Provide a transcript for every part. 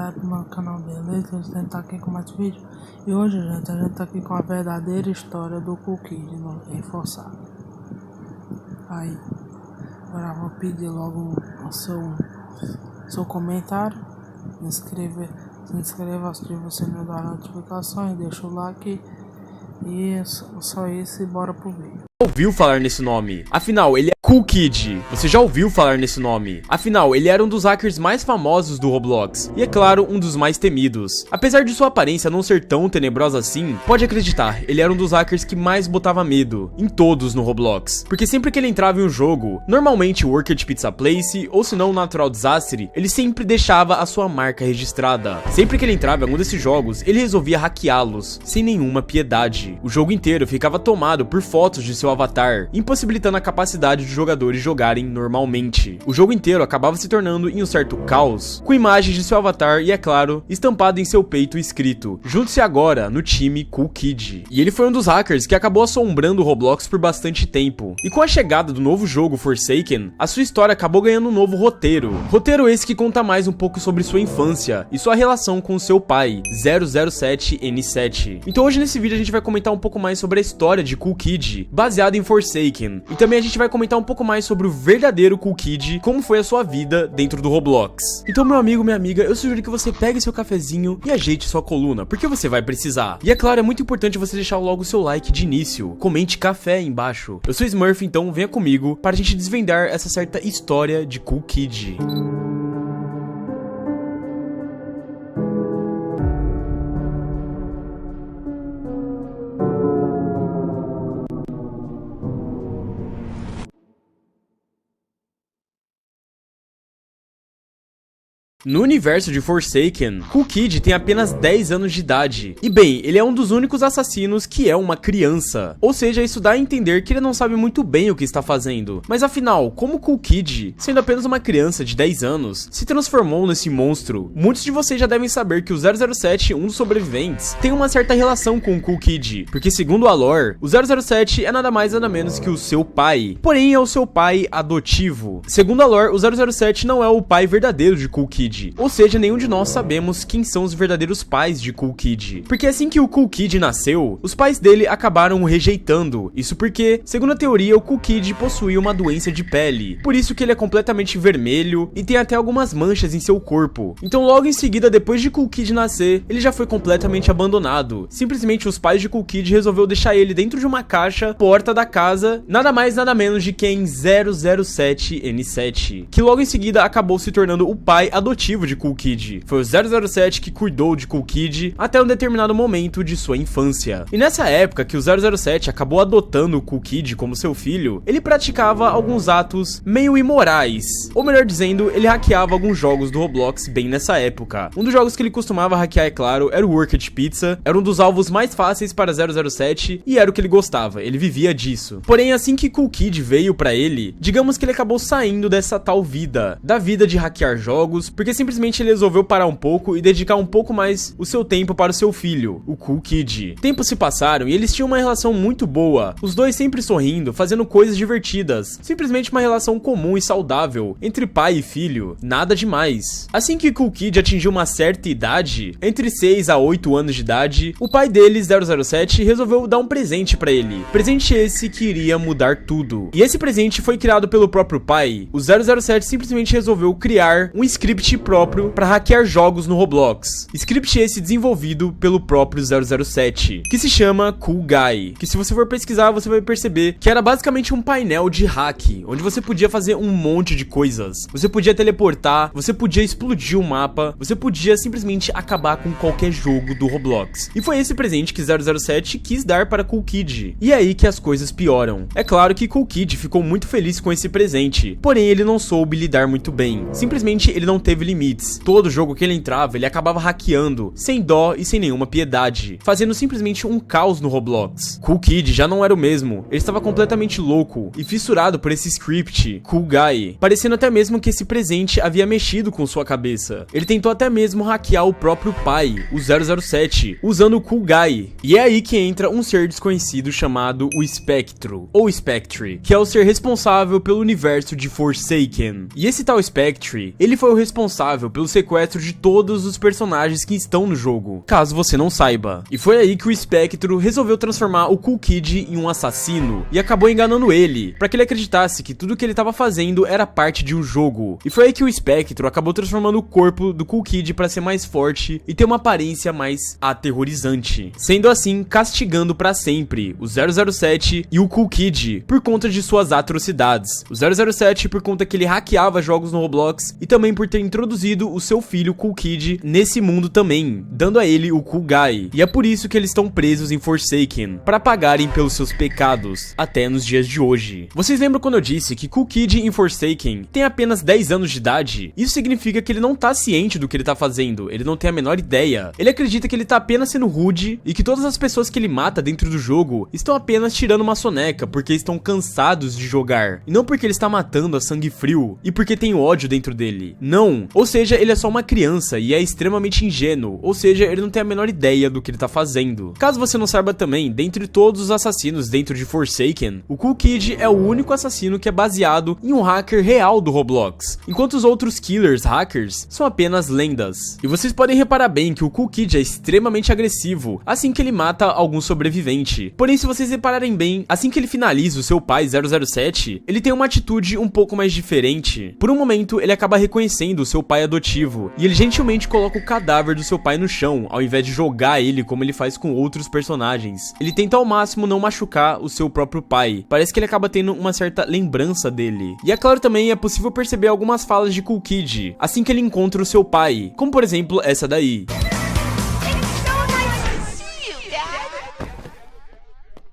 galera do meu canal, beleza? A gente tá aqui com mais vídeo. E hoje, gente, a gente tá aqui com a verdadeira história do Cookie em Forçado. Aí, agora vou pedir logo o seu comentário. Se inscreva, ative o sininho da notificação e deixa o like. E só isso e bora pro vídeo. Ouviu falar nesse nome? Afinal, ele é Cookid. Você já ouviu falar nesse nome? Afinal, ele era um dos hackers mais famosos do Roblox. E é claro, um dos mais temidos. Apesar de sua aparência não ser tão tenebrosa assim, pode acreditar, ele era um dos hackers que mais botava medo em todos no Roblox. Porque sempre que ele entrava em um jogo, normalmente o Worker de Pizza Place, ou se não o Natural Disaster, ele sempre deixava a sua marca registrada. Sempre que ele entrava em algum desses jogos, ele resolvia hackeá-los, sem nenhuma piedade. O jogo inteiro ficava tomado por fotos de seu avatar, impossibilitando a capacidade de jogadores jogarem normalmente. O jogo inteiro acabava se tornando em um certo caos, com imagens de seu avatar e, é claro, estampado em seu peito escrito: junte-se agora no time Cookid. E ele foi um dos hackers que acabou assombrando o Roblox por bastante tempo. E com a chegada do novo jogo Forsaken, a sua história acabou ganhando um novo roteiro. Roteiro esse que conta mais um pouco sobre sua infância e sua relação com seu pai, 007N7. Então hoje nesse vídeo a gente vai comentar um pouco mais sobre a história de Cookid, baseado em Forsaken. E também a gente vai comentar um pouco mais sobre o verdadeiro Cookid, como foi a sua vida dentro do Roblox. Então, meu amigo, minha amiga, eu sugiro que você pegue seu cafezinho e ajeite sua coluna, porque você vai precisar. E é claro, é muito importante você deixar logo o seu like de início. Comente café aí embaixo. Eu sou Smurf, então venha comigo para a gente desvendar essa certa história de Cookid. No universo de Forsaken, Cookid tem apenas 10 anos de idade. E bem, ele é um dos únicos assassinos que é uma criança. Ou seja, isso dá a entender que ele não sabe muito bem o que está fazendo. Mas afinal, como Cookid, sendo apenas uma criança de 10 anos, se transformou nesse monstro? Muitos de vocês já devem saber que o 007, um dos sobreviventes, tem uma certa relação com o Cookid. Porque segundo a lore, o 007 é nada mais nada menos que o seu pai. Porém, é o seu pai adotivo. Segundo a lore, o 007 não é o pai verdadeiro de Cookid. Ou seja, nenhum de nós sabemos quem são os verdadeiros pais de Cookid. Porque assim que o Cookid nasceu, os pais dele acabaram o rejeitando. Isso porque, segundo a teoria, o Cookid possuía uma doença de pele. Por isso que ele é completamente vermelho e tem até algumas manchas em seu corpo. Então logo em seguida, depois de Cookid nascer, ele já foi completamente abandonado. Simplesmente os pais de Cookid resolveu deixar ele dentro de uma caixa, porta da casa, nada mais nada menos de quem 007N7, que logo em seguida acabou se tornando o pai adotivo de Cookid. Foi o 007 que cuidou de Cookid até um determinado momento de sua infância. E nessa época que o 007 acabou adotando o Cookid como seu filho, ele praticava alguns atos meio imorais. Ou melhor dizendo, ele hackeava alguns jogos do Roblox bem nessa época. Um dos jogos que ele costumava hackear, é claro, era o Worker de Pizza. Era um dos alvos mais fáceis para 007 e era o que ele gostava. Ele vivia disso. Porém, assim que Cookid veio pra ele, digamos que ele acabou saindo dessa tal vida, da vida de hackear jogos, porque simplesmente ele resolveu parar um pouco e dedicar um pouco mais o seu tempo para o seu filho, o Cookid. Tempos se passaram e eles tinham uma relação muito boa, os dois sempre sorrindo, fazendo coisas divertidas, simplesmente uma relação comum e saudável entre pai e filho, nada demais. Assim que Cookid atingiu uma certa idade, entre 6 a 8 anos de idade, o pai dele, 007, resolveu dar um presente para ele, presente esse que iria mudar tudo. E esse presente foi criado pelo próprio pai. O 007 simplesmente resolveu criar um script próprio para hackear jogos no Roblox. Script esse desenvolvido pelo próprio 007, que se chama Cool Guy, que se você for pesquisar você vai perceber que era basicamente um painel de hack, onde você podia fazer um monte de coisas. Você podia teleportar, você podia explodir o mapa, você podia simplesmente acabar com qualquer jogo do Roblox. E foi esse presente que 007 quis dar para Cookid. E é aí que as coisas pioram. É claro que Cookid ficou muito feliz com esse presente, porém ele não soube lidar muito bem. Simplesmente ele não teve limites. Todo jogo que ele entrava, ele acabava hackeando, sem dó e sem nenhuma piedade, fazendo simplesmente um caos no Roblox. Cookid já não era o mesmo, ele estava completamente louco e fissurado por esse script, Cool Guy, parecendo até mesmo que esse presente havia mexido com sua cabeça. Ele tentou até mesmo hackear o próprio pai, o 007, usando o Cool Guy. E é aí que entra um ser desconhecido chamado o Spectro, ou Spectre, que é o ser responsável pelo universo de Forsaken. E esse tal Spectre, ele foi o responsável responsável pelo sequestro de todos os personagens que estão no jogo, caso você não saiba. E foi aí que o Spectro resolveu transformar o Cool Kid em um assassino e acabou enganando ele, para que ele acreditasse que tudo que ele estava fazendo era parte de um jogo. E foi aí que o Spectro acabou transformando o corpo do Cool Kid para ser mais forte e ter uma aparência mais aterrorizante, sendo assim castigando para sempre o 007 e o Cool Kid por conta de suas atrocidades. O 007 por conta que ele hackeava jogos no Roblox e também por ter introduzido o seu filho Cool Kid nesse mundo também, dando a ele o Cool Guy. E é por isso que eles estão presos em Forsaken, para pagarem pelos seus pecados, até nos dias de hoje. Vocês lembram quando eu disse que Cool Kid em Forsaken tem apenas 10 anos de idade? Isso significa que ele não tá ciente do que ele tá fazendo, ele não tem a menor ideia. Ele acredita que ele tá apenas sendo rude e que todas as pessoas que ele mata dentro do jogo estão apenas tirando uma soneca porque estão cansados de jogar, e não porque ele está matando a sangue frio e porque tem ódio dentro dele. Não, ou seja, ele é só uma criança e é extremamente ingênuo, ou seja, ele não tem a menor ideia do que ele tá fazendo. Caso você não saiba também, dentre todos os assassinos dentro de Forsaken, o Cool Kid é o único assassino que é baseado em um hacker real do Roblox, enquanto os outros killers hackers são apenas lendas. E vocês podem reparar bem que o Cool Kid é extremamente agressivo assim que ele mata algum sobrevivente. Porém, se vocês repararem bem, assim que ele finaliza o seu pai 007, ele tem uma atitude um pouco mais diferente. Por um momento, ele acaba reconhecendo o seu pai adotivo e ele gentilmente coloca o cadáver do seu pai no chão, ao invés de jogar ele como ele faz com outros personagens. Ele tenta ao máximo não machucar o seu próprio pai. Parece que ele acaba tendo uma certa lembrança dele. E é claro também, é possível perceber algumas falas de Cool Kid assim que ele encontra o seu pai, como por exemplo essa daí.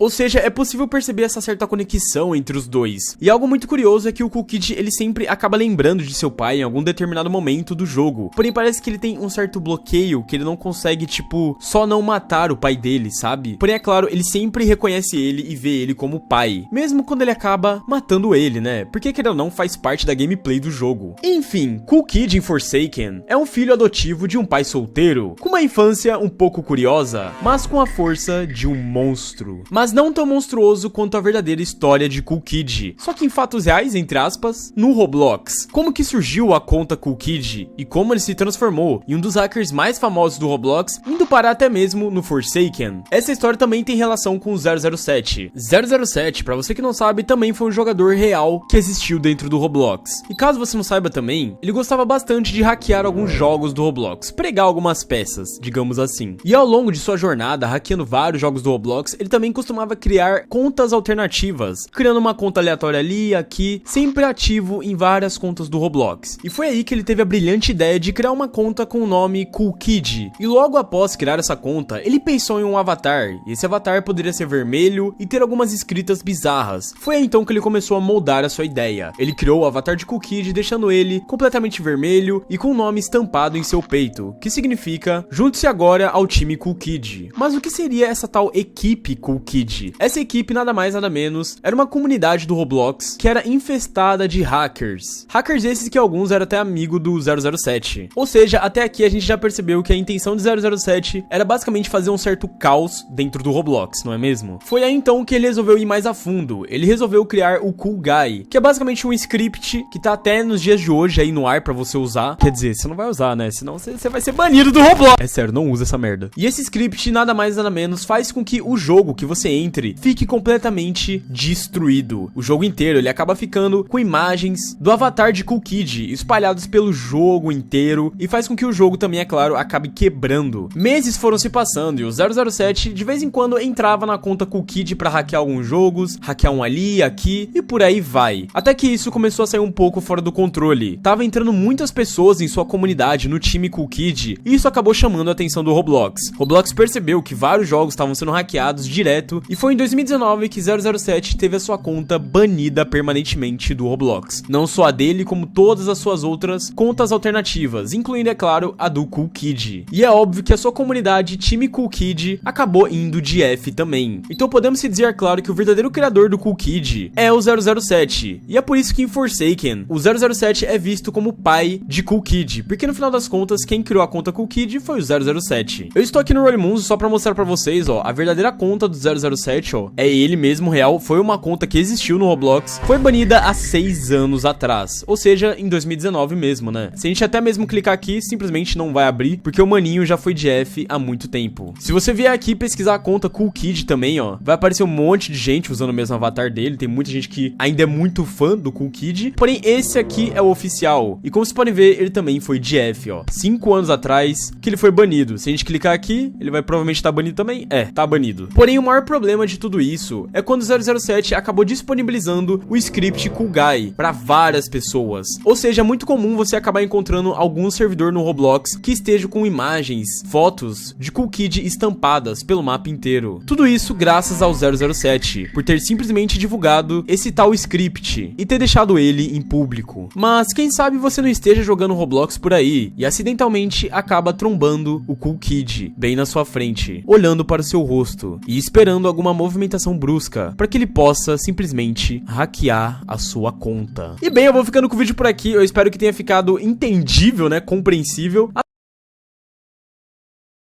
Ou seja, é possível perceber essa certa conexão entre os dois. E algo muito curioso é que o Cool Kid, ele sempre acaba lembrando de seu pai em algum determinado momento do jogo. Porém, parece que ele tem um certo bloqueio, que ele não consegue, tipo, só não matar o pai dele, sabe? Porém, é claro, ele sempre reconhece ele e vê ele como pai, mesmo quando ele acaba matando ele, né? Porque, querendo ou não, faz parte da gameplay do jogo. Enfim, Cool Kid em Forsaken é um filho adotivo de um pai solteiro, com uma infância um pouco curiosa, mas com a força de um monstro. Mas não tão monstruoso quanto a verdadeira história de Cool Kid, só que em fatos reais, entre aspas, no Roblox. Como que surgiu a conta Cool Kid e como ele se transformou em um dos hackers mais famosos do Roblox, indo parar até mesmo no Forsaken. Essa história também tem relação com o 007. 007, pra você que não sabe, também foi um jogador real que existiu dentro do Roblox. E caso você não saiba também, ele gostava bastante de hackear alguns jogos do Roblox, pregar algumas peças, digamos assim. E ao longo de sua jornada, hackeando vários jogos do Roblox, ele também costumava criar contas alternativas, criando uma conta aleatória ali, aqui, sempre ativo em várias contas do Roblox. E foi aí que ele teve a brilhante ideia de criar uma conta com o nome Cool Kid. E logo após criar essa conta, ele pensou em um avatar, e esse avatar poderia ser vermelho e ter algumas escritas bizarras. Foi aí então que ele começou a moldar a sua ideia. Ele criou o avatar de Cool Kid, deixando ele completamente vermelho e com o nome estampado em seu peito, que significa: junte-se agora ao time Cool Kid. Mas o que seria essa tal equipe Cool Kid? Essa equipe nada mais nada menos era uma comunidade do Roblox que era infestada de hackers. Hackers esses que alguns eram até amigo do 007. Ou seja, até aqui a gente já percebeu que a intenção de 007 era basicamente fazer um certo caos dentro do Roblox, não é mesmo? Foi aí então que ele resolveu ir mais a fundo. Ele resolveu criar o Cool Guy, que é basicamente um script que tá até nos dias de hoje aí no ar pra você usar. Quer dizer, você não vai usar, né? Senão você vai ser banido do Roblox. É sério, não usa essa merda. E esse script nada mais nada menos faz com que o jogo que você entre fique completamente destruído. O jogo inteiro, ele acaba ficando com imagens do avatar de Cool Kid espalhados pelo jogo inteiro e faz com que o jogo também, é claro, acabe quebrando. Meses foram se passando e o 007 de vez em quando entrava na conta Cool Kid pra hackear alguns jogos, hackear um ali, aqui e por aí vai. Até que isso começou a sair um pouco fora do controle. Tava entrando muitas pessoas em sua comunidade, no time Cool Kid, e isso acabou chamando a atenção do Roblox. Roblox percebeu que vários jogos estavam sendo hackeados direto e foi em 2019 que 007 teve a sua conta banida permanentemente do Roblox. Não só a dele, como todas as suas outras contas alternativas, incluindo, é claro, a do Cool Kid. E é óbvio que a sua comunidade time Cool Kid acabou indo de F também. Então podemos se dizer, claro, que o verdadeiro criador do Cool Kid é o 007. E é por isso que em Forsaken, o 007 é visto como pai de Cool Kid, porque no final das contas, quem criou a conta Cool Kid foi o 007. Eu estou aqui no Roll Moons só pra mostrar pra vocês, ó, a verdadeira conta do 007, ó, é ele mesmo real, foi uma conta que existiu no Roblox, foi banida há 6 anos atrás, ou seja, em 2019 mesmo, né? Se a gente até mesmo clicar aqui, simplesmente não vai abrir, porque o maninho já foi de F há muito tempo. Se você vier aqui pesquisar a conta Cool Kid também, ó, vai aparecer um monte de gente usando o mesmo avatar dele, tem muita gente que ainda é muito fã do Cool Kid, porém esse aqui é o oficial, e como vocês podem ver, ele também foi de F, ó, 5 anos atrás que ele foi banido. Se a gente clicar aqui, ele vai provavelmente estar banido também, tá banido. Porém, o maior problema de tudo isso é quando o 007 acabou disponibilizando o script Cool Guy para várias pessoas, ou seja, é muito comum você acabar encontrando algum servidor no Roblox que esteja com imagens, fotos de Cool Kid estampadas pelo mapa inteiro. Tudo isso graças ao 007, por ter simplesmente divulgado esse tal script e ter deixado ele em público. Mas quem sabe você não esteja jogando Roblox por aí e acidentalmente acaba trombando o Cool Kid bem na sua frente, olhando para o seu rosto e esperando alguma movimentação brusca para que ele possa simplesmente hackear a sua conta. E bem, eu vou ficando com o vídeo por aqui, eu espero que tenha ficado entendível, né, compreensível.